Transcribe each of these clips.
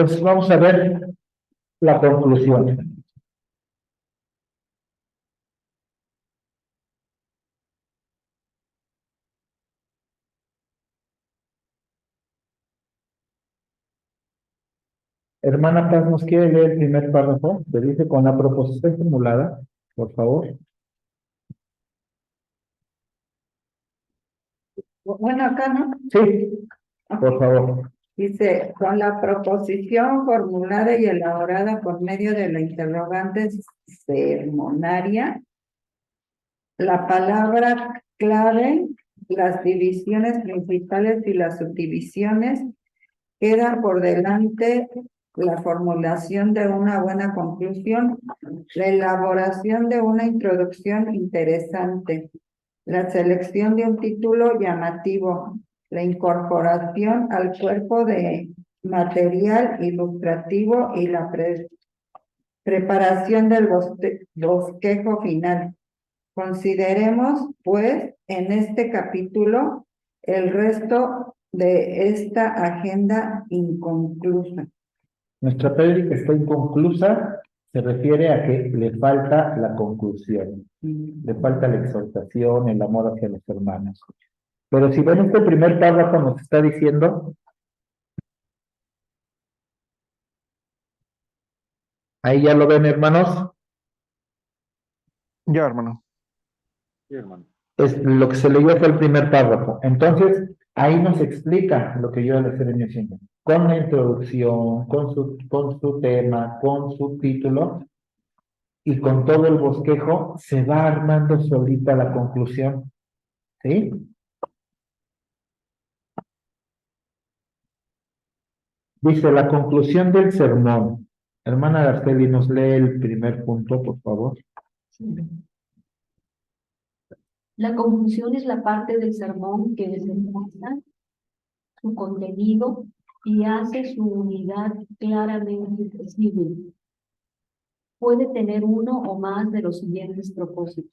Entonces vamos a ver la conclusión. Hermana Paz, ¿nos quiere leer el primer párrafo? Que dice con la proposición formulada, por favor. Bueno, acá, ¿no? Sí, por favor. Dice, con la proposición formulada y elaborada por medio de la interrogante sermonaria, la palabra clave, las divisiones principales y las subdivisiones, queda por delante la formulación de una buena conclusión, la elaboración de una introducción interesante, la selección de un título llamativo, la incorporación al cuerpo de material ilustrativo y la preparación del bosquejo final. Consideremos, pues, en este capítulo el resto de esta agenda inconclusa. Nuestra prédica está inconclusa, se refiere a que le falta la conclusión, le falta la exhortación, el amor hacia los hermanos. Pero si ven este primer párrafo nos está diciendo, ahí ya lo ven, hermanos, Ya, hermano. es lo que se leyó fue el primer párrafo. Entonces, ahí nos explica lo que yo les he venido diciendo. Con la introducción, con su tema, con su título y con todo el bosquejo, se va armando solita la conclusión. ¿Sí? Dice la conclusión del sermón. Hermana Araceli, nos lee el primer punto, por favor. La conclusión es la parte del sermón que desenlaza su contenido y hace su unidad claramente visible. Puede tener uno o más de los siguientes propósitos.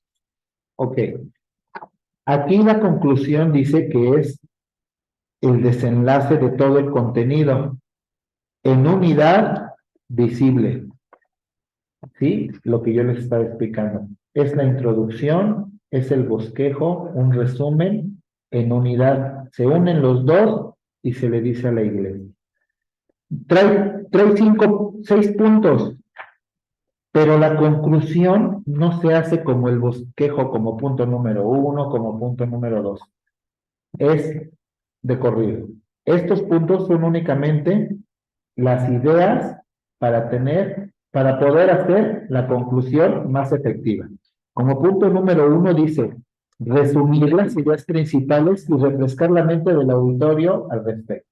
Ok. Aquí la conclusión dice que es el desenlace de todo el contenido en unidad visible. ¿Sí? Lo que yo les estaba explicando. Es la introducción, es el bosquejo, un resumen en unidad. Se unen los dos y se le dice a la iglesia. Trae 6 puntos, pero la conclusión no se hace como el bosquejo, como punto número 1, como punto número 2. Es de corrido. Estos puntos son únicamente las ideas para poder hacer la conclusión más efectiva. Como punto número 1 dice, resumir las ideas principales y refrescar la mente del auditorio al respecto.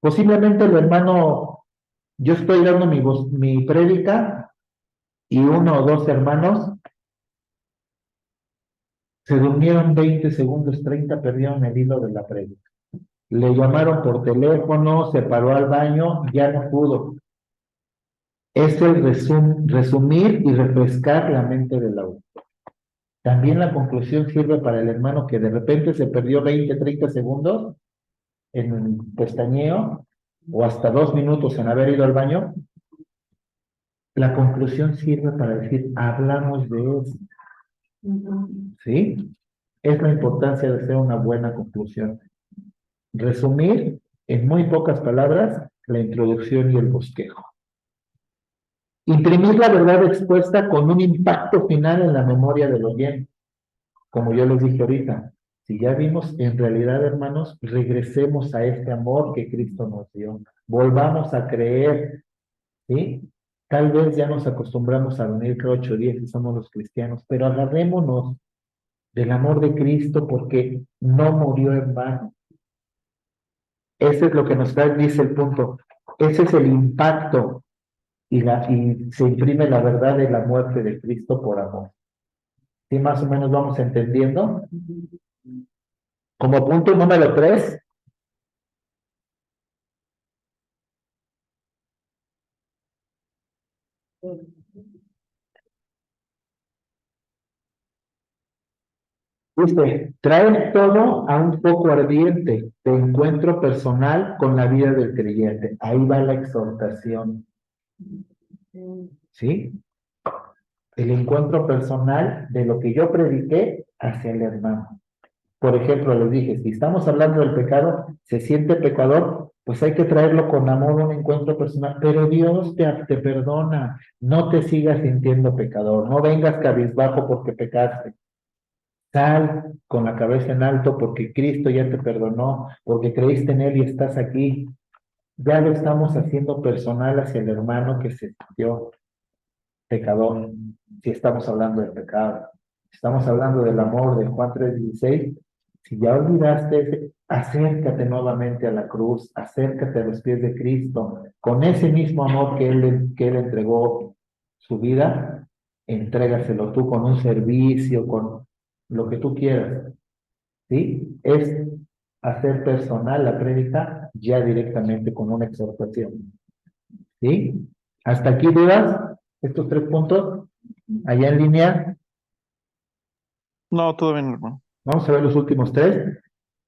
Posiblemente el hermano, yo estoy dando mi prédica y uno o dos hermanos se durmieron 20 segundos, 30, perdieron el hilo de la prédica. Le llamaron por teléfono, se paró al baño, ya no pudo. Es el resumir y refrescar la mente del autor. También la conclusión sirve para el hermano que de repente se perdió 20, 30 segundos en un pestañeo o hasta 2 minutos en haber ido al baño. La conclusión sirve para decir, hablamos de eso. ¿Sí? Es la importancia de hacer una buena conclusión. Resumir en muy pocas palabras la introducción y el bosquejo. Imprimir la verdad expuesta con un impacto final en la memoria del oyente. Como yo les dije ahorita, si ya vimos, en realidad, hermanos, regresemos a este amor que Cristo nos dio. Volvamos a creer, ¿sí? Tal vez ya nos acostumbramos a venir cada 8 días y somos los cristianos, pero agarrémonos del amor de Cristo porque no murió en vano. Ese es lo que nos dice el punto. Ese es el impacto y se imprime la verdad de la muerte de Cristo por amor. ¿Sí más o menos vamos entendiendo? Como punto número 3, Dice, trae todo a un foco ardiente de encuentro personal con la vida del creyente. Ahí va la exhortación, ¿sí? El encuentro personal de lo que yo prediqué hacia el hermano. Por ejemplo, les dije, si estamos hablando del pecado, se siente pecador, pues hay que traerlo con amor a un encuentro personal, pero Dios te perdona, no te sigas sintiendo pecador, no vengas cabizbajo porque pecaste. Sal con la cabeza en alto porque Cristo ya te perdonó, porque creíste en Él y estás aquí. Ya lo estamos haciendo personal hacia el hermano que se sintió pecador, si estamos hablando del pecado. Estamos hablando del amor de Juan 3:16. Si ya olvidaste, acércate nuevamente a la cruz, acércate a los pies de Cristo, con ese mismo amor que él entregó su vida, entrégaselo tú con un servicio, con lo que tú quieras, ¿sí? Es hacer personal la prédica ya directamente con una exhortación, ¿sí? ¿Hasta aquí dudas? Estos 3 puntos, allá en línea, No, todo bien, hermano. vamos a ver los últimos 3.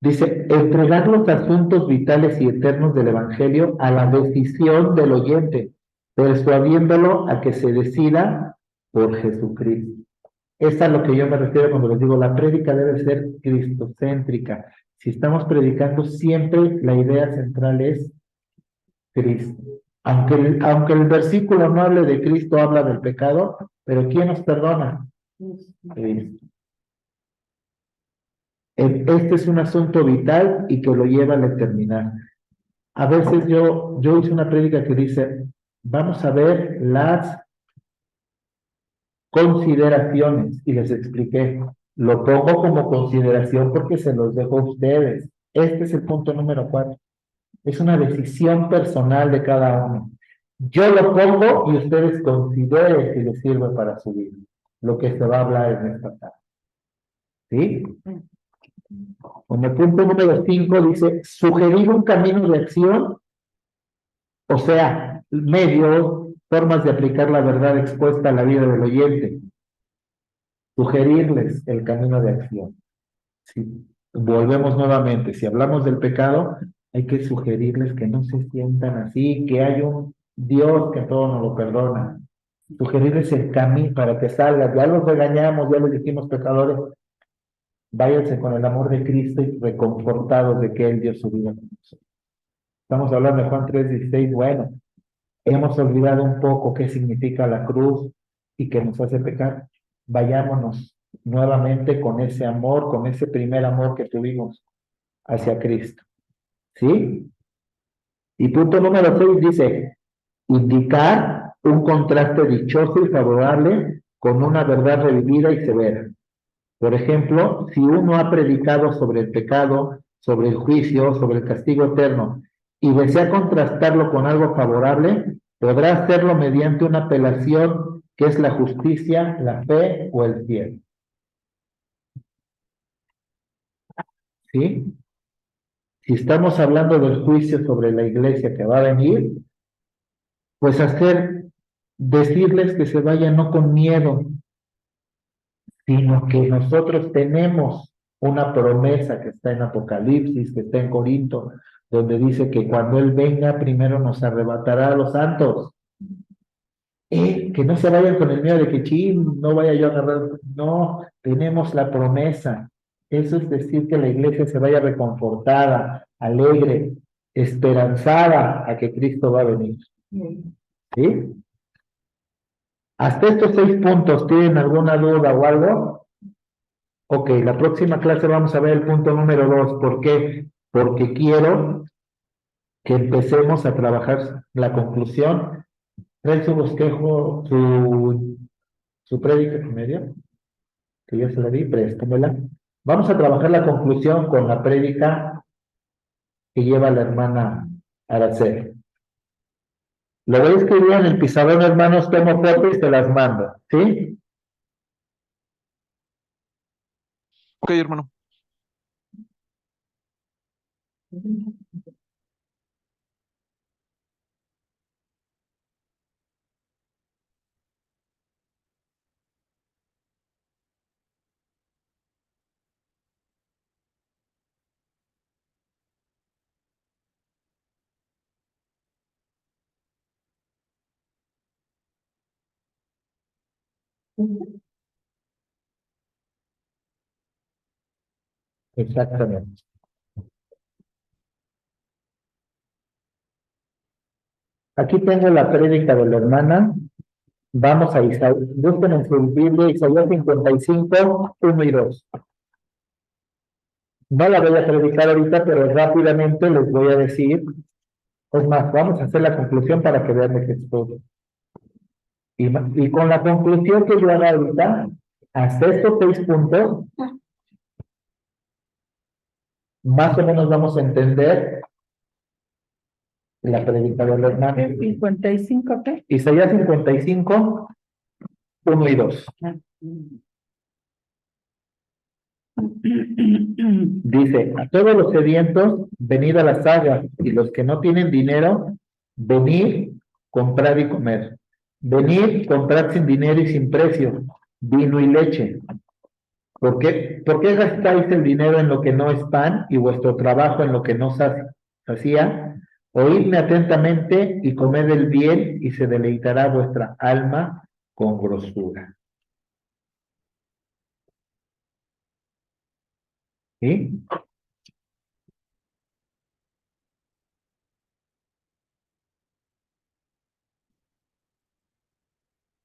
Dice, entregar los asuntos vitales y eternos del Evangelio a la decisión del oyente, persuadiéndolo a que se decida por Jesucristo. Es a lo que yo me refiero cuando les digo, la prédica debe ser cristocéntrica. Si estamos predicando, siempre la idea central es Cristo. Aunque el versículo no hable de Cristo, habla del pecado, pero ¿quién nos perdona? Cristo. Este es un asunto vital y que lo lleva a la eternidad. A veces yo hice una prédica que dice, vamos a ver las consideraciones y les expliqué. Lo pongo como consideración porque se los dejo a ustedes. Este es el punto número 4. Es una decisión personal de cada uno. Yo lo pongo y ustedes consideren si les sirve para su vida. Lo que se va a hablar en esta tarde. ¿Sí? En el punto número 5 dice, sugerir un camino de acción, o sea, medios, formas de aplicar la verdad expuesta a la vida del oyente. Sugerirles el camino de acción. ¿Sí? Volvemos nuevamente, si hablamos del pecado, hay que sugerirles que no se sientan así, que hay un Dios que todo nos lo perdona. Sugerirles el camino para que salgan. Ya los regañamos, ya les dijimos pecadores, váyanse con el amor de Cristo y reconfortados de que Él dio su vida por nosotros. Estamos hablando de Juan 3:16. Bueno, hemos olvidado un poco qué significa la cruz y que nos hace pecar. Vayámonos nuevamente con ese amor, con ese primer amor que tuvimos hacia Cristo. ¿Sí? Y punto número 6 dice, indicar un contraste dichoso y favorable con una verdad revivida y severa. Por ejemplo, si uno ha predicado sobre el pecado, sobre el juicio, sobre el castigo eterno, y desea contrastarlo con algo favorable, podrá hacerlo mediante una apelación que es la justicia, la fe o el cielo. ¿Sí? Si estamos hablando del juicio sobre la iglesia que va a venir, pues decirles que se vayan no con miedo, sino que nosotros tenemos una promesa que está en Apocalipsis, que está en Corinto, donde dice que cuando Él venga, primero nos arrebatará a los santos. Que no se vayan con el miedo de que, chin, no vaya yo a agarrar. No, tenemos la promesa. Eso es decir que la iglesia se vaya reconfortada, alegre, esperanzada a que Cristo va a venir. ¿Sí? Hasta estos 6 puntos, ¿tienen alguna duda o algo? Ok, la próxima clase vamos a ver el punto número 2. ¿Por qué? Porque quiero que empecemos a trabajar la conclusión. ¿Trae su bosquejo, su prédica en medio? Que yo se la di, préstamela. Vamos a trabajar la conclusión con la prédica que lleva la hermana Araceli. Lo voy a escribir en el pizarrón, hermanos, tomo fotos y se las mando, ¿sí? Ok, hermano. Exactamente. Aquí tengo la prédica de la hermana. Vamos a Isaías. Busquen en su Biblia Isaías 55, 1 y 2. No la voy a predicar ahorita, pero rápidamente les voy a decir. Es más, vamos a hacer la conclusión para que vean de qué estudio. Y con la conclusión que yo haga ahorita, hasta estos 6 puntos, más o menos vamos a entender la prédica de la hermana. 55, ¿qué? Isaías 55, 1 y 2. Dice, a todos los sedientos, venid a las aguas, y los que no tienen dinero, venid, comprar y comer. Venid, comprar sin dinero y sin precio, vino y leche. ¿Por qué gastáis el dinero en lo que no es pan y vuestro trabajo en lo que no sacía? Oídme atentamente y comed el bien y se deleitará vuestra alma con grosura. ¿Sí?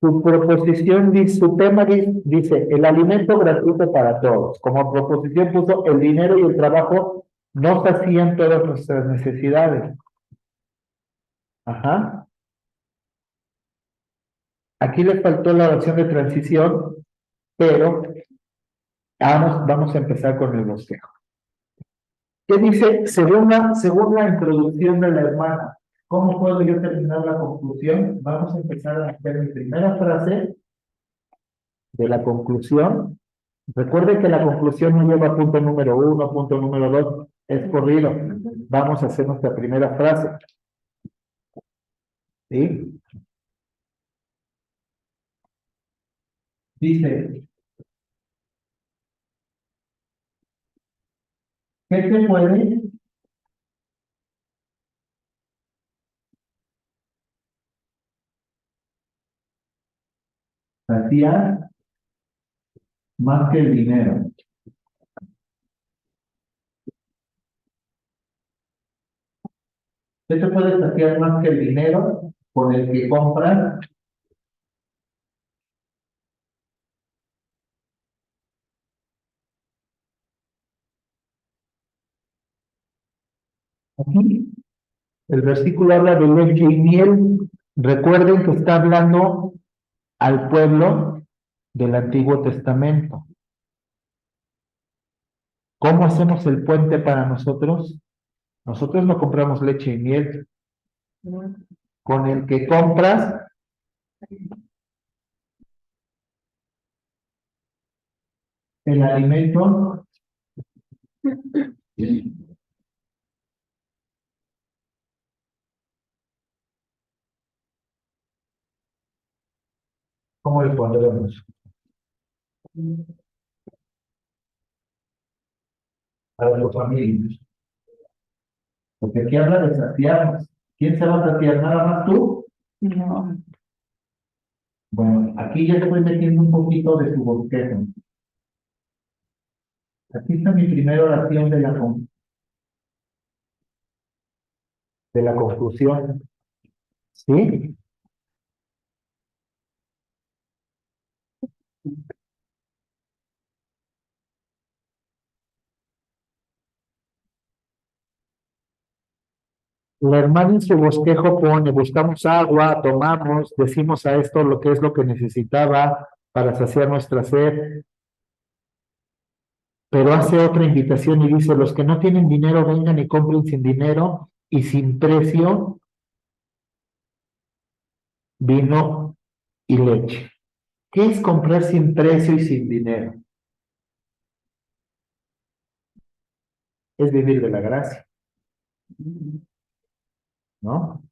Su proposición, su tema dice, el alimento gratuito para todos. Como proposición puso, el dinero y el trabajo no sacian todas nuestras necesidades. Ajá. Aquí le faltó la oración de transición, pero vamos a empezar con el bosquejo. ¿Qué dice? Según la introducción de la hermana, ¿cómo puedo yo terminar la conclusión? Vamos a empezar a hacer mi primera frase de la conclusión. Recuerde que la conclusión no lleva punto número 1, punto número 2, es corrido. Vamos a hacer nuestra primera frase. ¿Sí? Dice, ¿qué se puede saciar más que el dinero? ¿Qué se puede saciar más que el dinero con el que compras? Aquí el versículo habla de leche y miel. Recuerden que está hablando al pueblo del Antiguo Testamento. ¿Cómo hacemos el puente para nosotros? Nosotros no compramos leche y miel. Con el que compras el alimento ¿cómo le pondremos? Para los familias. Porque aquí habla de saciarnos. ¿Quién se va a saciar? ¿Nada más tú? No. Bueno, aquí ya estoy metiendo un poquito de su bosquejo. Aquí está mi primera oración de la conclusión. ¿Sí? La hermana en su bosquejo pone, buscamos agua, tomamos, decimos a esto lo que es lo que necesitaba para saciar nuestra sed. Pero hace otra invitación y dice, los que no tienen dinero vengan y compren sin dinero y sin precio vino y leche. ¿Qué es comprar sin precio y sin dinero? Es vivir de la gracia, ¿no?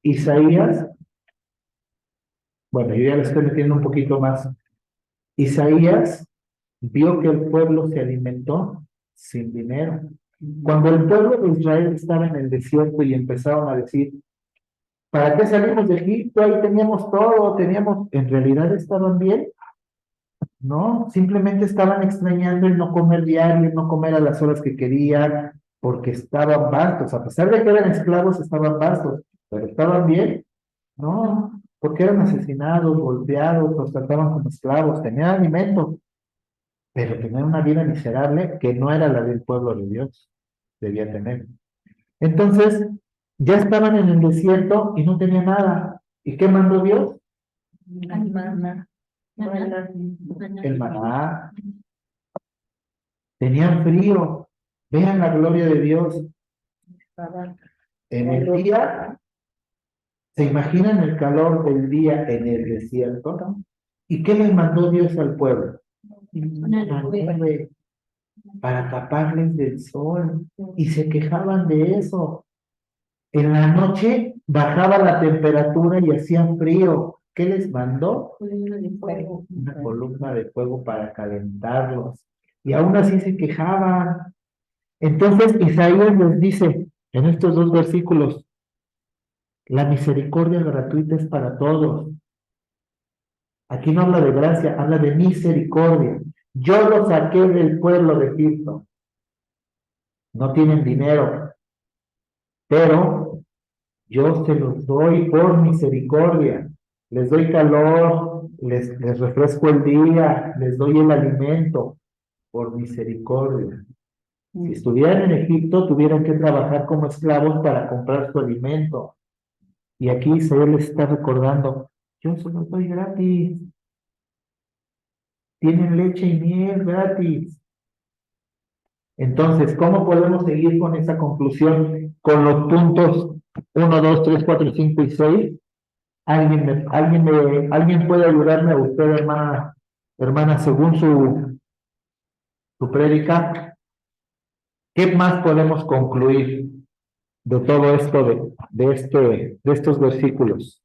Isaías, bueno, yo ya le estoy metiendo un poquito más. Isaías vio que el pueblo se alimentó sin dinero. Cuando el pueblo de Israel estaba en el desierto y empezaron a decir, ¿Para qué salimos de Egipto? Ahí teníamos todo, ¿en realidad estaban bien? No, simplemente estaban extrañando el no comer diario, el no comer a las horas que querían, porque estaban bastos, a pesar de que eran esclavos, estaban bastos, pero estaban bien, no, porque eran asesinados, golpeados, los trataban como esclavos, tenían alimento, pero tenían una vida miserable que no era la del pueblo de Dios, debía tener. Entonces, ya estaban en el desierto y no tenían nada. ¿Y qué mandó Dios? Maná. El maná. Tenían frío. Vean la gloria de Dios. En el día, ¿se imaginan el calor del día en el desierto? ¿No? ¿Y qué les mandó Dios al pueblo? Una nube para taparles del sol. Y se quejaban de eso. En la noche bajaba la temperatura y hacían frío. ¿Qué les mandó? Una columna de fuego para calentarlos. Y aún así se quejaban. Entonces Isaías les dice en estos dos versículos, la misericordia gratuita es para todos. Aquí no habla de gracia, habla de misericordia. Yo los saqué del pueblo de Egipto. No tienen dinero, pero yo se los doy por misericordia. Les doy calor, les refresco el día, les doy el alimento por misericordia. Si estuvieran en Egipto, tuvieran que trabajar como esclavos para comprar su alimento. Y aquí Isaías les está recordando, yo se los doy gratis. Tienen leche y miel gratis. Entonces, ¿cómo podemos seguir con esa conclusión? Con los puntos 1, 2, 3, 4, 5 y 6. ¿Alguien puede ayudarme a usted, hermana, según su prédica? ¿Qué más podemos concluir de todo esto, de estos versículos?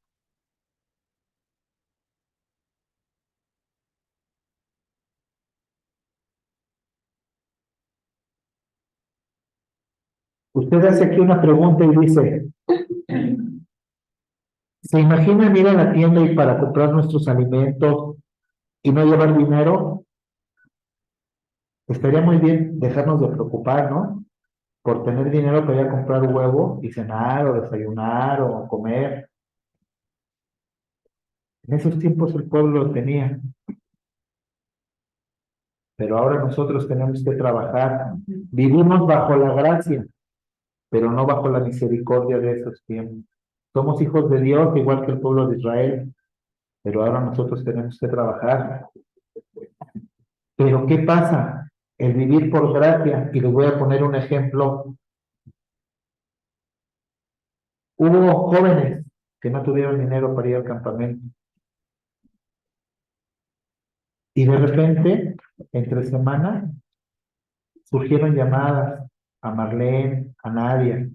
Usted hace aquí una pregunta y dice, ¿se imaginan ir a la tienda y para comprar nuestros alimentos y no llevar dinero? Estaría muy bien dejarnos de preocupar, ¿no? Por tener dinero para ir a comprar huevo y cenar o desayunar o comer. En esos tiempos el pueblo lo tenía, pero ahora nosotros tenemos que trabajar. Vivimos bajo la gracia, pero no bajo la misericordia de esos tiempos. Somos hijos de Dios, igual que el pueblo de Israel, pero ahora nosotros tenemos que trabajar. Pero ¿qué pasa? El vivir por gracia, y les voy a poner un ejemplo. Hubo jóvenes que no tuvieron dinero para ir al campamento. Y de repente, entre semana, surgieron llamadas a Marlene, a Nadia.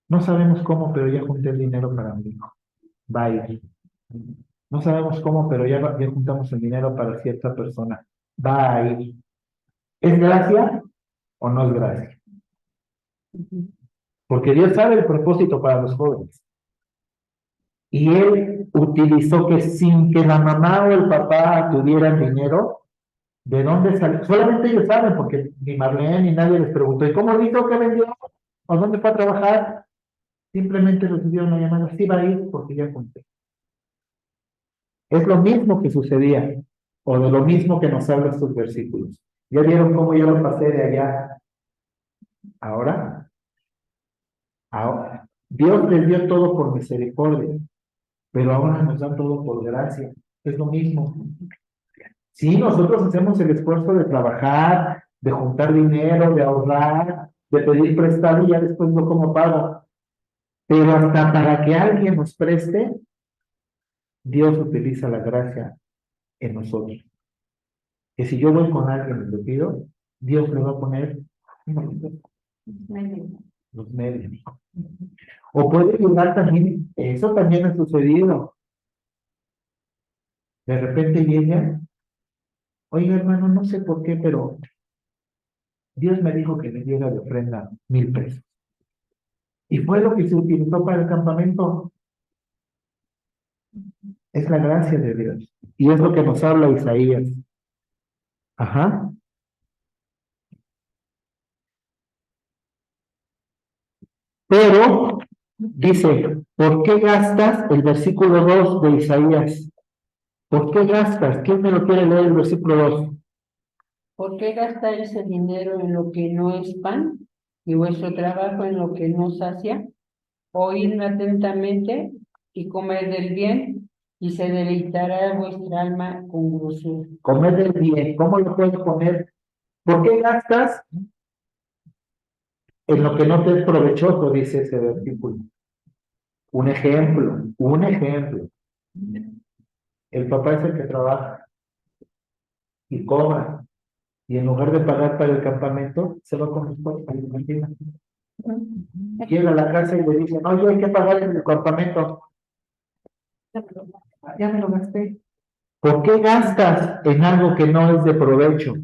No sabemos cómo, pero ya junté el dinero para mi hijo. Va a ir. No sabemos cómo, pero ya juntamos el dinero para cierta persona. Va a ir. ¿Es gracia o no es gracia? Porque Dios sabe el propósito para los jóvenes. Y Él utilizó que sin que la mamá o el papá tuvieran dinero, ¿de dónde salió? Solamente ellos saben, porque ni Marlene ni nadie les preguntó, ¿y cómo dijo que vendió? ¿O dónde fue a trabajar? Simplemente recibieron una llamada, sí va a ir porque ya conté. Es lo mismo que sucedía, o de lo mismo que nos hablan estos versículos. ¿Ya vieron cómo yo lo pasé de allá? Ahora, Dios les dio todo por misericordia, pero ahora nos da todo por gracia. Es lo mismo. Sí, nosotros hacemos el esfuerzo de trabajar, de juntar dinero, de ahorrar, de pedir prestado y ya después no como pago. Pero hasta para que alguien nos preste, Dios utiliza la gracia en nosotros. Que si yo voy con alguien y le pido, Dios le va a poner los medios. O puede ayudar también, eso también ha sucedido. De repente llega, oiga hermano, no sé por qué, pero Dios me dijo que le diera de ofrenda 1,000 pesos. Y fue lo que se utilizó para el campamento. Es la gracia de Dios. Y es lo que nos habla Isaías. Ajá. Pero dice, ¿por qué gastas el versículo 2 de Isaías? ¿Por qué gastas? ¿Quién me lo quiere leer el versículo 2? ¿Por qué gastar ese dinero en lo que no es pan y vuestro trabajo en lo que no sacia? Oídme atentamente y comed del bien, y se deleitará vuestra alma con grosura. Comer del bien. ¿Cómo lo puedo comer? ¿Por qué gastas en lo que no te es provechoso? Dice ese versículo. Un ejemplo. El papá es el que trabaja y cobra. Y en lugar de pagar para el campamento, se va con los padres. Imagínate. Llega a la casa y le dicen, oye, hay que pagar en el campamento. Ya me lo gasté. ¿Por qué gastas en algo que no es de provecho?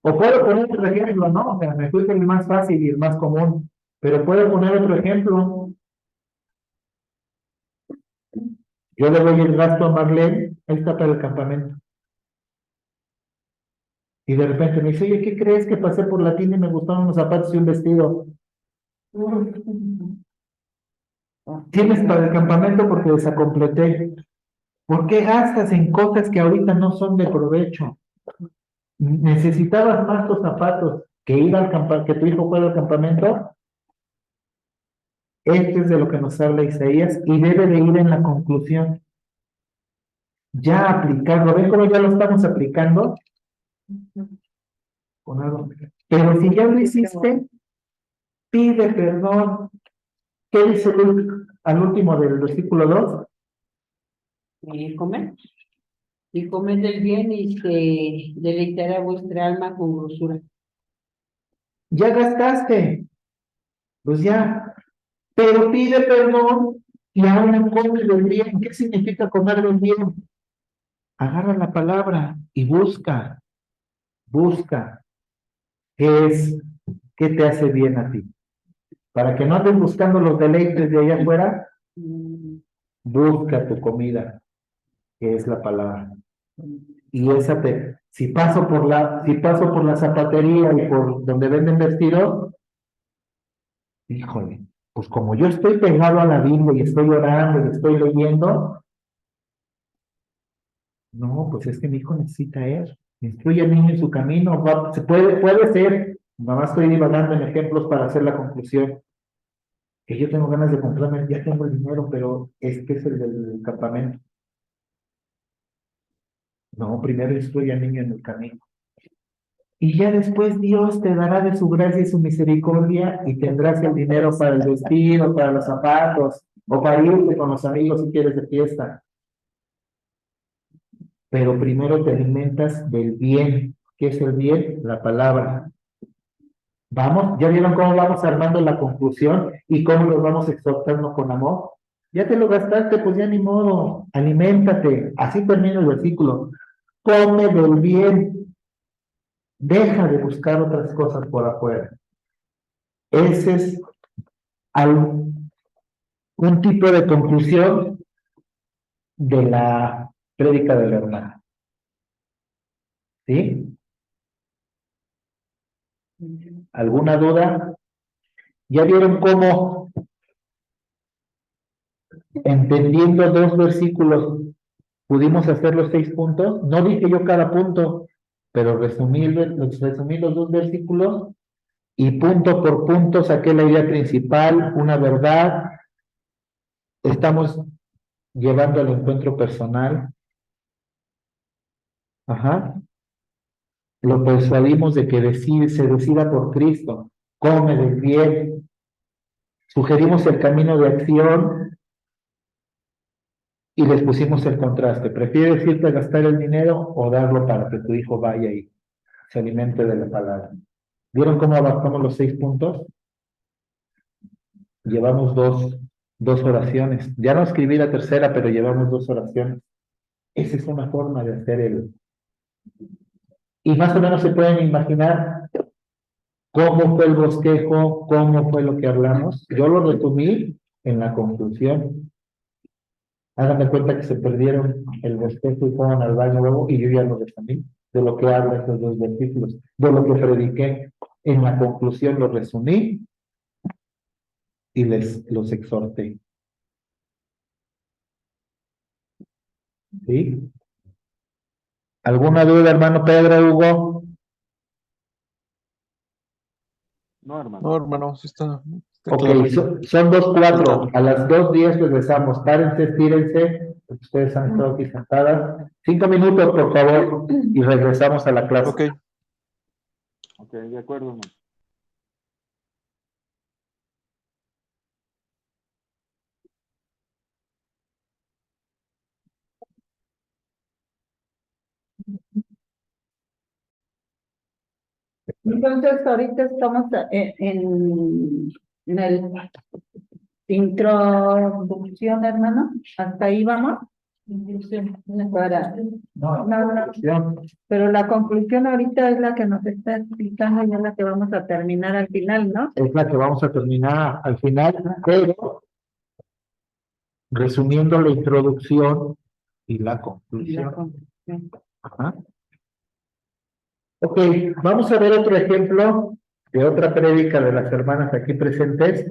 O puedo poner otro ejemplo, ¿no? O sea, me fui con el más fácil y el más común. Pero puedo poner otro ejemplo. Yo le doy el gasto a Marlene, ahí está para el campamento. Y de repente me dice, oye, ¿qué crees que pasé por la tienda y me gustaron unos zapatos y un vestido? Tienes para el campamento porque desacompleté. ¿Por qué gastas en cosas que ahorita no son de provecho? ¿Necesitabas más tus zapatos que ir al que tu hijo fuera al campamento? Esto es de lo que nos habla Isaías y debe de ir en la conclusión. Ya aplicarlo. ¿Ven cómo ya lo estamos aplicando? Con algo. Pero si ya lo hiciste, pide perdón. ¿Qué dice al último del versículo 2? Y comed. Y comed del bien, y se deleitará vuestra alma con grosura. Ya gastaste. Pues ya. Pero pide perdón y ahora come del bien. ¿Qué significa comer del bien? Agarra la palabra y busca. ¿Qué qué te hace bien a ti? Para que no andes buscando los deleites de allá afuera, busca tu comida, que es la palabra. Y esa si paso por la zapatería y por donde venden vestidos, híjole, pues como yo estoy pegado a la Biblia y estoy orando y estoy leyendo, no, pues es que mi hijo necesita eso. Instruye al niño en su camino, puede ser, nada más estoy divagando en ejemplos para hacer la conclusión. Que yo tengo ganas de comprarme, ya tengo el dinero, pero es que es el del campamento. No, primero instruye al niño en el camino. Y ya después Dios te dará de su gracia y su misericordia y tendrás el dinero para el vestido, para los zapatos, o para irte con los amigos si quieres de fiesta. Pero primero te alimentas del bien. ¿Qué es el bien? La palabra. Vamos, ¿ya vieron cómo vamos armando la conclusión y cómo los vamos exhortando con amor? Ya te lo gastaste, pues ya ni modo, aliméntate. Así termina el versículo. Come del bien, deja de buscar otras cosas por afuera. Ese es un tipo de conclusión de la prédica de la hermana. ¿Sí? ¿Alguna duda? ¿Ya vieron cómo, entendiendo dos versículos, pudimos hacer los 6 puntos? No dije yo cada punto, pero resumí los dos versículos y punto por punto saqué la idea principal, una verdad. Estamos llevando al encuentro personal. Ajá. Lo persuadimos de que se decida por Cristo, come del bien. Sugerimos el camino de acción y les pusimos el contraste. ¿Prefieres irte a gastar el dinero o darlo para que tu hijo vaya y se alimente de la palabra? ¿Vieron cómo abarcamos los 6 puntos? Llevamos dos oraciones. Ya no escribí la tercera, pero llevamos 2 oraciones. Esa es una forma de hacer y más o menos se pueden imaginar ¿Cómo fue el bosquejo? ¿Cómo fue lo que hablamos? Yo lo resumí en la conclusión. Hagan de cuenta que se perdieron el bosquejo y fueron al baño luego, y yo ya lo resumí de lo que habla esos dos versículos, de lo que prediqué. En la conclusión lo resumí y los exhorté. ¿Sí? ¿Alguna duda, hermano Pedro, Hugo? No, hermano, sí está Ok, claro. son 2:04. A las 2:10 regresamos. Párense, estírense. Ustedes han estado aquí sentadas. 5 minutos, por favor, y regresamos a la clase. Ok. Ok, de acuerdo, hermano. Entonces, ahorita estamos en el introducción, hermano. Hasta ahí vamos. Para, no, pero la conclusión ahorita es la que nos está explicando y es la que vamos a terminar al final, ¿no? Es la que vamos a terminar al final, pero resumiendo la introducción y la La conclusión. conclusión. Ajá. Ok, vamos a ver otro ejemplo de otra prédica de las hermanas aquí presentes.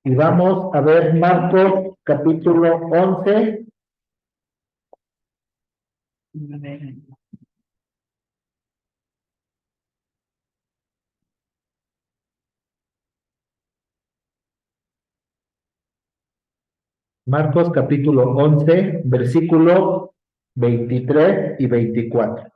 Y vamos a ver Marcos capítulo 11. Marcos capítulo 11, versículo 23 y 24.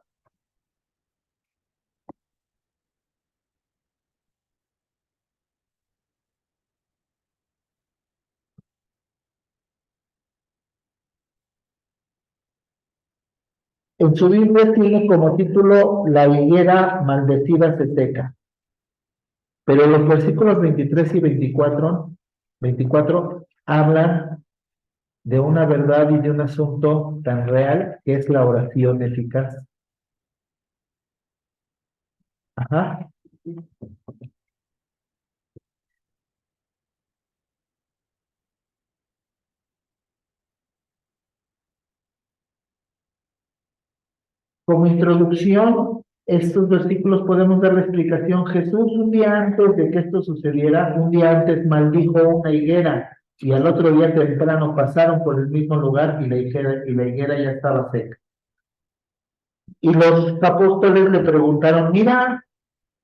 En su Biblia tiene como título La higuera maldecida se seca. Pero los versículos 23 y 24 hablan de una verdad y de un asunto tan real que es la oración eficaz. Ajá. Como introducción, estos versículos podemos dar la explicación. Jesús, un día antes de que esto sucediera, un día antes maldijo una higuera y al otro día temprano pasaron por el mismo lugar y la higuera ya estaba seca. Y los apóstoles le preguntaron, mira,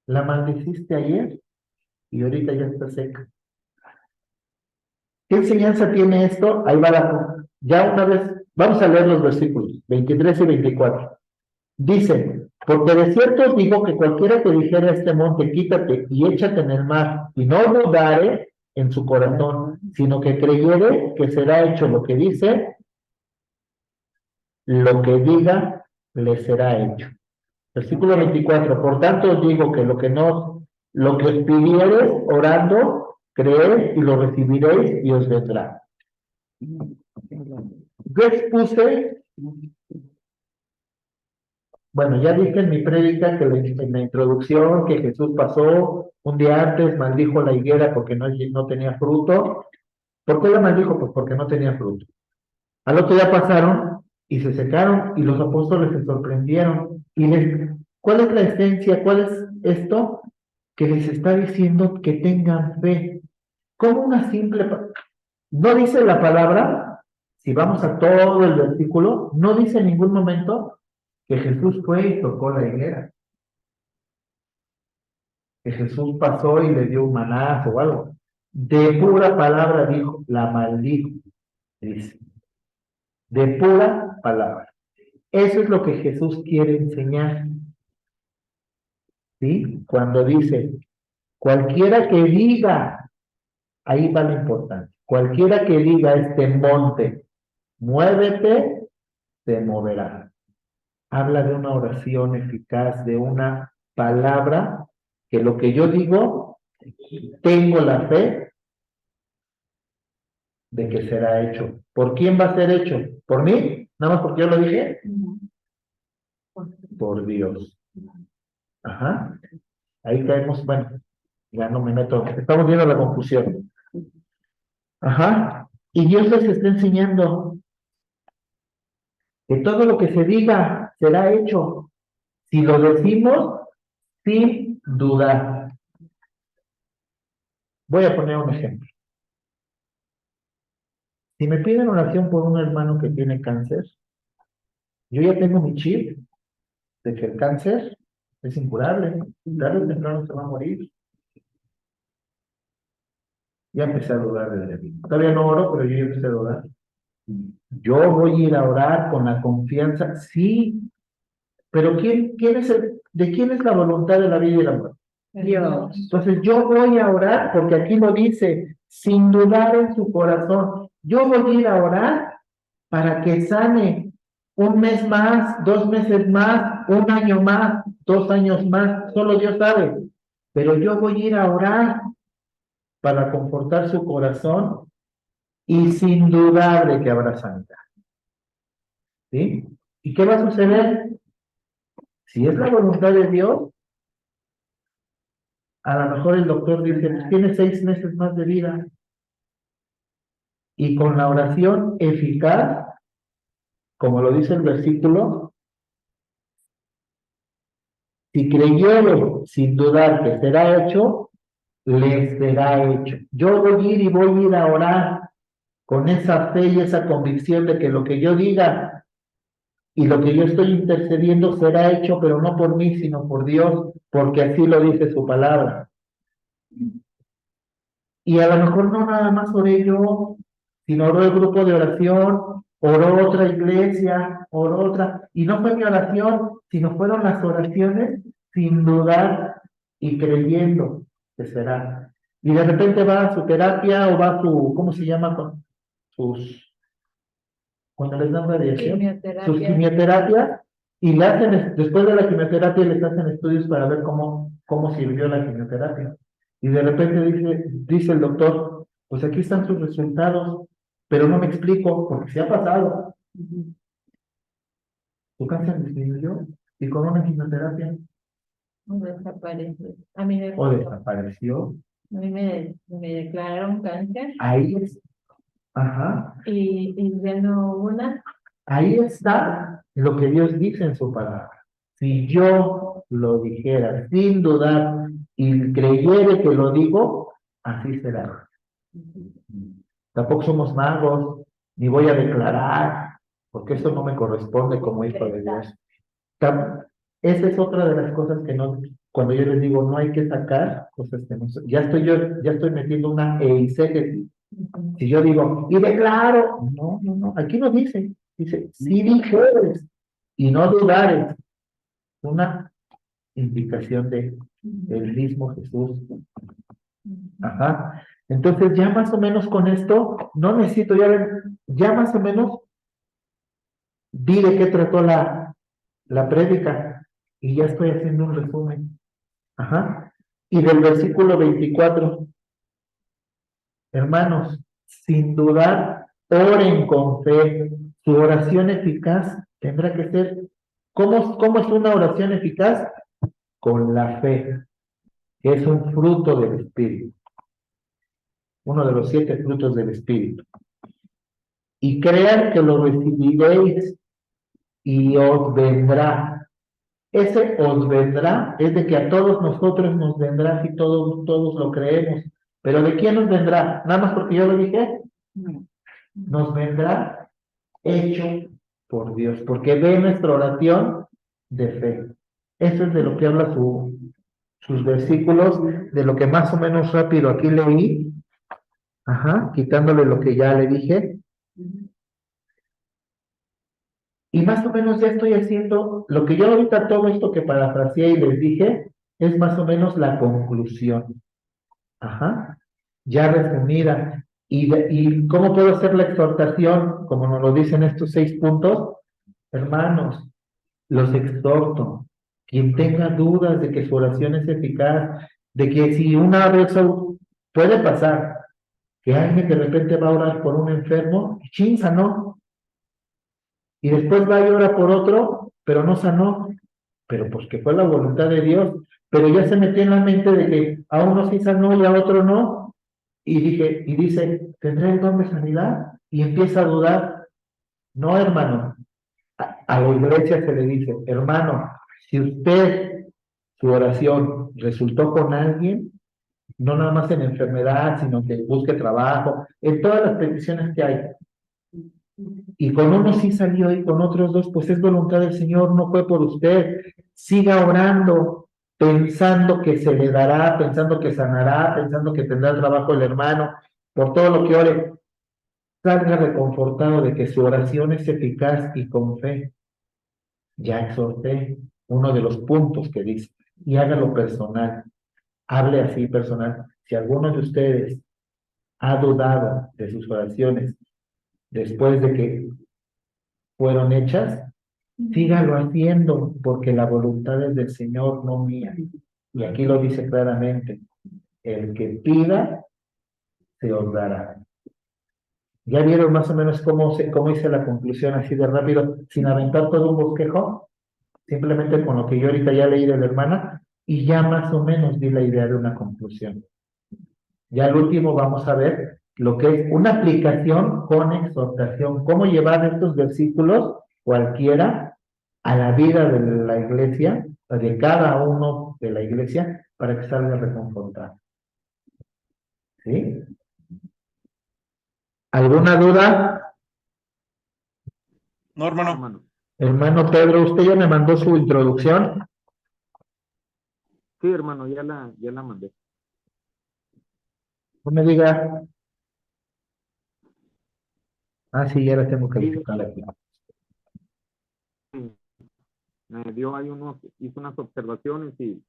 la maldeciste ayer y ahorita ya está seca. ¿Qué enseñanza tiene esto? Ahí va ya una vez, vamos a leer los versículos 23 y 24. Dice, porque de cierto os digo que cualquiera que dijera a este monte, quítate y échate en el mar, y no dudare en su corazón, sino que creyere que será hecho lo que dice, lo que diga le será hecho. Versículo 24, por tanto os digo que lo que os pidiereis orando, creed y lo recibiréis y os vendrá. Yo expuse, bueno, ya dije en mi prédica que en la introducción que Jesús pasó un día antes, maldijo la higuera porque no tenía fruto. ¿Por qué la maldijo? Pues porque no tenía fruto. Al otro día pasaron y se secaron y los apóstoles se sorprendieron. ¿Cuál es la esencia? ¿Cuál es esto? Que les está diciendo que tengan fe. Como una simple... No dice la palabra, si vamos a todo el versículo, no dice en ningún momento que Jesús fue y tocó la higuera. Que Jesús pasó y le dio un manazo o algo. De pura palabra dijo, la maldijo, dice. De pura palabra. Eso es lo que Jesús quiere enseñar. ¿Sí? Cuando dice, cualquiera que diga, ahí va lo importante, cualquiera que diga a este monte, muévete, se moverá. Habla de una oración eficaz, de una palabra que lo que yo digo, tengo la fe de que será hecho. ¿Por quién va a ser hecho? ¿Por mí? ¿Nada más porque yo lo dije? Por Dios. Ajá. Ahí caemos, bueno, ya no me meto, estamos viendo la conclusión. Ajá. Y Dios les está enseñando que todo lo que se diga será hecho si lo decimos sin dudar. Voy a poner un ejemplo. Si me piden oración por un hermano que tiene cáncer, yo ya tengo mi chip de que el cáncer es incurable, tarde o temprano se va a morir. Ya empecé a dudar desde ahí. Todavía no oro, pero yo ya empecé a dudar. Yo voy a ir a orar con la confianza, sí, pero ¿de quién es la voluntad de la vida y la muerte? Dios. Entonces yo voy a orar, porque aquí lo dice, sin dudar en su corazón. Yo voy a ir a orar para que sane 1 mes más, 2 meses más, 1 año más, 2 años más, solo Dios sabe. Pero yo voy a ir a orar para confortar su corazón y sin dudar de que habrá sanidad. ¿Sí? ¿Y qué va a suceder? Si es la voluntad de Dios, a lo mejor el doctor dice, pues tiene 6 meses más de vida. Y con la oración eficaz, como lo dice el versículo, si creyere sin dudar que será hecho, les será hecho. Yo voy a ir y voy a ir a orar con esa fe y esa convicción de que lo que yo diga y lo que yo estoy intercediendo será hecho, pero no por mí, sino por Dios, porque así lo dice su palabra. Y a lo mejor no nada más oré yo, sino oró el grupo de oración, oró otra iglesia, oró otra, y no fue mi oración, sino fueron las oraciones sin dudar y creyendo que será. Y de repente va a su terapia o va a su, ¿cómo se llama? Cuando les dan radiación, sus quimioterapias, y le hacen, después de la quimioterapia les hacen estudios para ver cómo sirvió la quimioterapia. Y de repente dice el doctor, pues aquí están sus resultados, pero no me explico, porque se ha pasado. Tu cáncer disminuyó y con una quimioterapia. Desaparece. A mí O desapareció. a mí me declararon cáncer Ahí es. Ajá. y ya no hubo nada. Ahí está lo que Dios dice en su palabra. Si yo lo dijera sin dudar y creyere que lo digo, así será. Tampoco somos magos, ni voy a declarar, porque eso no me corresponde como hijo de Dios. Esa es otra de las cosas que no, cuando yo les digo no hay que sacar cosas que no, ya estoy metiendo una eisegesis. Si yo digo, y declaro, no, aquí no dice si dijeres y no dudares, una indicación del mismo Jesús. Ajá. Entonces ya más o menos con esto, no necesito ya más o menos vi de qué trató la prédica y ya estoy haciendo un resumen. Ajá. Y del versículo 24, hermanos, sin dudar, oren con fe. Su oración eficaz tendrá que ser, ¿cómo es una oración eficaz? Con la fe, que es un fruto del Espíritu. Uno de los 7 frutos del Espíritu. Y crean que lo recibiréis y os vendrá. Ese os vendrá es de que a todos nosotros nos vendrá si todos lo creemos. Pero ¿de quién nos vendrá? Nada más porque yo lo dije. Nos vendrá hecho por Dios, porque ve nuestra oración de fe. Eso es de lo que habla sus versículos, de lo que más o menos rápido aquí leí. Ajá, quitándole lo que ya le dije. Y más o menos ya estoy haciendo, lo que yo ahorita todo esto que parafraseé y les dije, es más o menos la conclusión. Ajá, ya resumida. ¿Y cómo puedo hacer la exhortación? Como nos lo dicen estos 6 puntos. Hermanos, los exhorto. Quien tenga dudas de que su oración es eficaz, de que si una vez puede pasar, que alguien de repente va a orar por un enfermo, y chin, sanó. Y después va y ora por otro, pero no sanó. Pero pues que fue la voluntad de Dios. pero ya se metió en la mente de que a uno sí sanó y a otro no, y dice, ¿tendré el don de sanidad? Y empieza a dudar. No, hermano, a la iglesia se le dice, hermano, si usted, su oración resultó con alguien, no nada más en enfermedad, sino que busque trabajo, en todas las peticiones que hay, y con uno sí salió y con otros dos, pues es voluntad del Señor, no fue por usted. Siga orando, pensando que se le dará, pensando que sanará, pensando que tendrá trabajo el hermano, por todo lo que ore. Salga reconfortado de que su oración es eficaz y con fe. Ya exhorté uno de los puntos que dice, y hágalo personal. Hable así personal. Si alguno de ustedes ha dudado de sus oraciones después de que fueron hechas, sígalo haciendo, porque la voluntad es del Señor, no mía. Y aquí lo dice claramente, el que pida, se os dará. ¿Ya vieron más o menos cómo hice la conclusión así de rápido, sin aventar todo un bosquejo? Simplemente con lo que yo ahorita ya leí de la hermana, y ya más o menos di la idea de una conclusión. Ya al último vamos a ver lo que es una aplicación con exhortación, cómo llevar estos versículos, cualquiera, a la vida de la iglesia, de cada uno de la iglesia, para que salga reconfortado. ¿Sí? ¿Alguna duda? No, hermano. Hermano. Hermano Pedro, usted ya me mandó su introducción. Sí, hermano, ya la mandé. No me diga. Ah, sí, ya la tengo Sí, calificada aquí. me dio ahí hizo unas observaciones y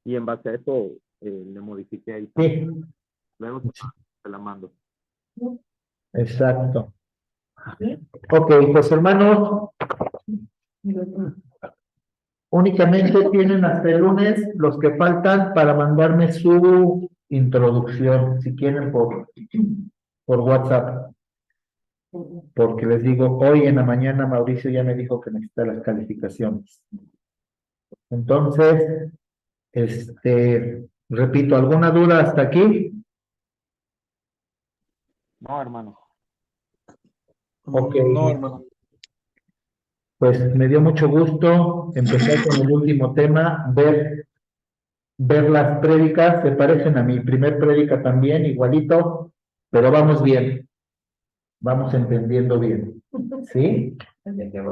en base a eso le modifiqué ahí. Sí, Luego se la mando. exacto. Ok, pues hermanos, únicamente tienen hasta el lunes los que faltan para mandarme su introducción, si quieren por WhatsApp. Porque les digo, hoy en la mañana Mauricio ya me dijo que necesita las calificaciones. Entonces, repito, ¿alguna duda hasta aquí? No, hermano. Ok. No, hermano. Pues me dio mucho gusto empezar con el último tema, ver las prédicas, se parecen a mi primer prédica también, igualito, pero vamos bien, vamos entendiendo bien, ¿sí?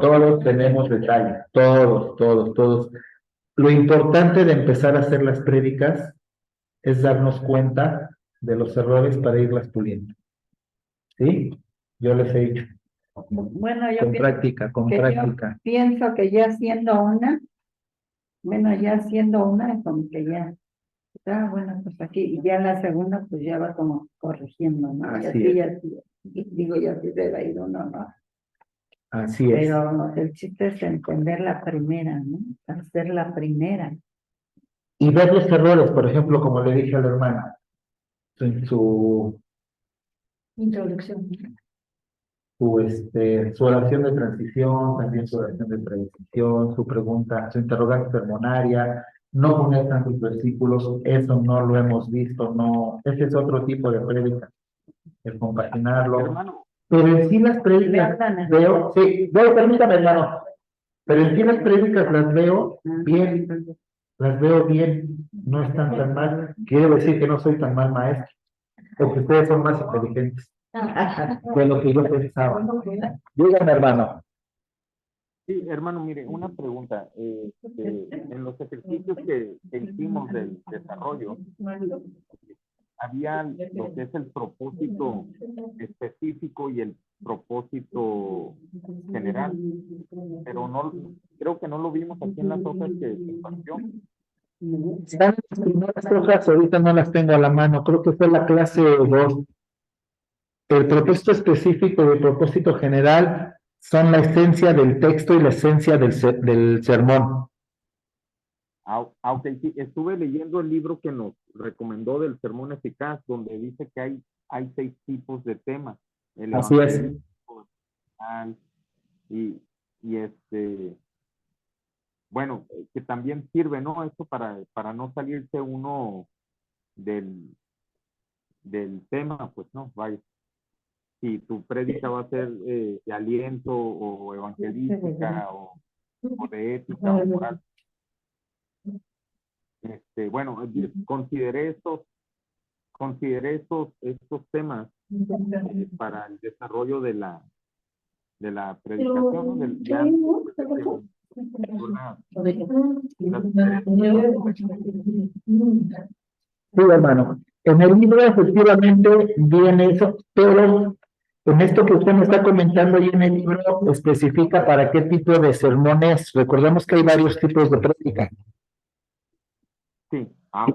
Todos tenemos detalles, todos. Lo importante de empezar a hacer las prédicas es darnos cuenta de los errores para irlas puliendo, ¿sí? Yo les he dicho, Bueno, yo con pienso práctica, con que yo práctica. pienso que ya siendo una, como que ya, bueno, pues aquí, y ya la segunda, pues ya va como corrigiendo, ¿no? Y Así es. y así, digo, ya así se va a ir uno, ¿no? Así es. Pero el chiste es entender la primera, ¿no? Hacer la primera. Y ver los errores, por ejemplo, como le dije a la hermana, en Introducción. su oración de transición, también su oración de transición, su pregunta, su interrogante sermonaria, no poner tantos versículos, eso no lo hemos visto, no, ese es otro tipo de prédica, el compaginarlo. Hermano. Pero en sí las prédicas veo, sí, permítame, hermano, pero en sí las prédicas las veo bien, no están tan mal, quiero decir que no soy tan mal maestro, porque ustedes son más inteligentes de lo que yo pensaba. Dígame, hermano. Sí, hermano, mire, una pregunta. En los ejercicios que hicimos del desarrollo, había lo que es el propósito específico y el propósito general, pero no, creo que no lo vimos aquí en las hojas que compartió. Están las primeras hojas, ahorita no las tengo a la mano, creo que fue la clase 2. El propósito específico y el propósito general son la esencia del texto y la esencia del sermón. Aunque sí, estuve leyendo el libro que nos recomendó del sermón eficaz, donde dice que hay 6 tipos de temas. El Así es. evangelismo, y bueno, que también sirve, ¿no? Esto para no salirse uno del tema, pues, ¿no? Vaya. Si tu prédica va a ser de aliento o evangelística o de ética o moral. Bueno, consideré estos temas para el desarrollo de la predicación, ¿no? Sí, hermano. En el libro efectivamente viene eso, pero en esto que usted me está comentando y en el libro especifica para qué tipo de sermones. Recordemos que hay varios tipos de prédica. Sí.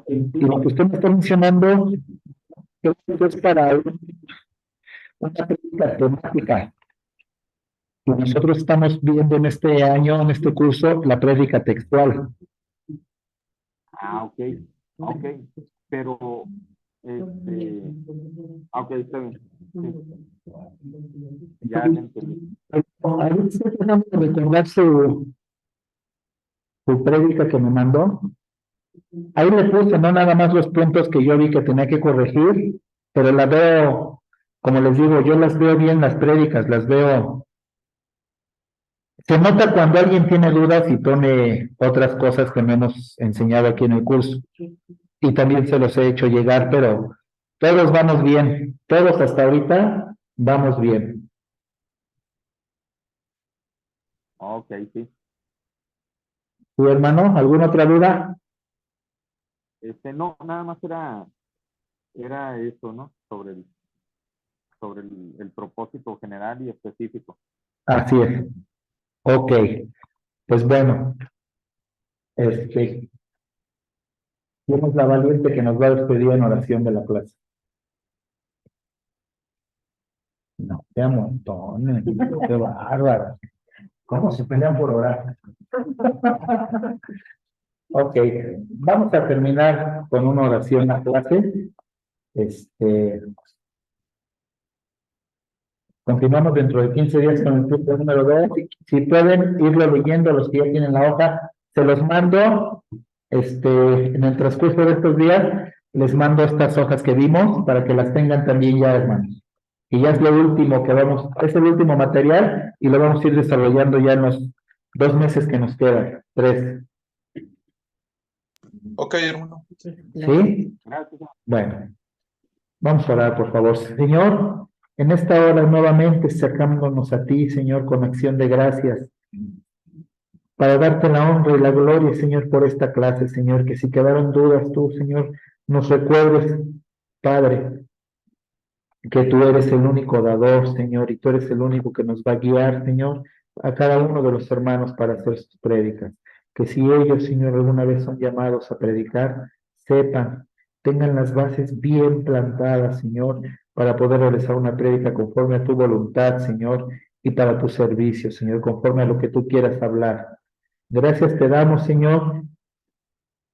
Y lo que usted me está mencionando es para una prédica temática. Y nosotros estamos viendo en este año, en este curso, la prédica textual. Ok. Pero, ok, está bien. Sí. Ya lo entendí. A ver si podemos recordar su prédica que me mandó. Ahí le puse no nada más los puntos que yo vi que tenía que corregir, pero la veo, como les digo, yo las veo bien las prédicas, las veo. Se nota cuando alguien tiene dudas y pone otras cosas que no hemos enseñado aquí en el curso. Y también se los he hecho llegar, pero todos vamos bien, todos hasta ahorita vamos bien. Ok, sí. ¿Tu hermano, alguna otra duda? No, nada más era eso, ¿no? Sobre el propósito general y específico. Así es. Ok, pues bueno, ¿quién es la valiente que nos va a despedir en oración de la clase? No, qué montones, qué bárbaro. ¿Cómo se pelean por orar? Ok, vamos a terminar con una oración a clase. Continuamos dentro de 15 días con el punto número 2. Si pueden irlo leyendo, los que ya tienen la hoja, se los mando. En el transcurso de estos días, les mando estas hojas que vimos para que las tengan también ya, hermanos. Y ya es lo último es el último material y lo vamos a ir desarrollando ya en los 2 meses que nos quedan, 3. Ok, hermano. ¿Sí? Gracias. Bueno, vamos a orar, por favor. Señor, en esta hora nuevamente acercándonos a ti, Señor, con acción de gracias, para darte la honra y la gloria, Señor, por esta clase, Señor, que si quedaron dudas tú, Señor, nos recuerdes, Padre, que tú eres el único dador, Señor, y tú eres el único que nos va a guiar, Señor, a cada uno de los hermanos para hacer sus prédicas. Que si ellos, Señor, alguna vez son llamados a predicar, sepan, tengan las bases bien plantadas, Señor, para poder realizar una prédica conforme a tu voluntad, Señor, y para tu servicio, Señor, conforme a lo que tú quieras hablar. Gracias te damos, Señor,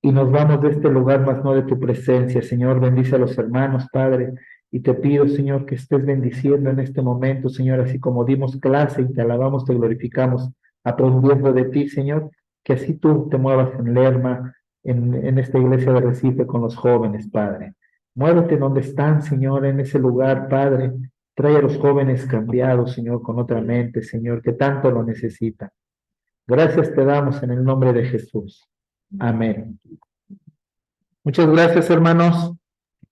y nos vamos de este lugar, más no de tu presencia, Señor. Bendice a los hermanos, Padre, y te pido, Señor, que estés bendiciendo en este momento, Señor, así como dimos clase y te alabamos, te glorificamos, aprendiendo de ti, Señor, que así tú te muevas en Lerma, en esta iglesia de Recife con los jóvenes, Padre. Muévete donde están, Señor, en ese lugar, Padre. Trae a los jóvenes cambiados, Señor, con otra mente, Señor, que tanto lo necesitan. Gracias te damos en el nombre de Jesús. Amén. Muchas gracias, hermanos.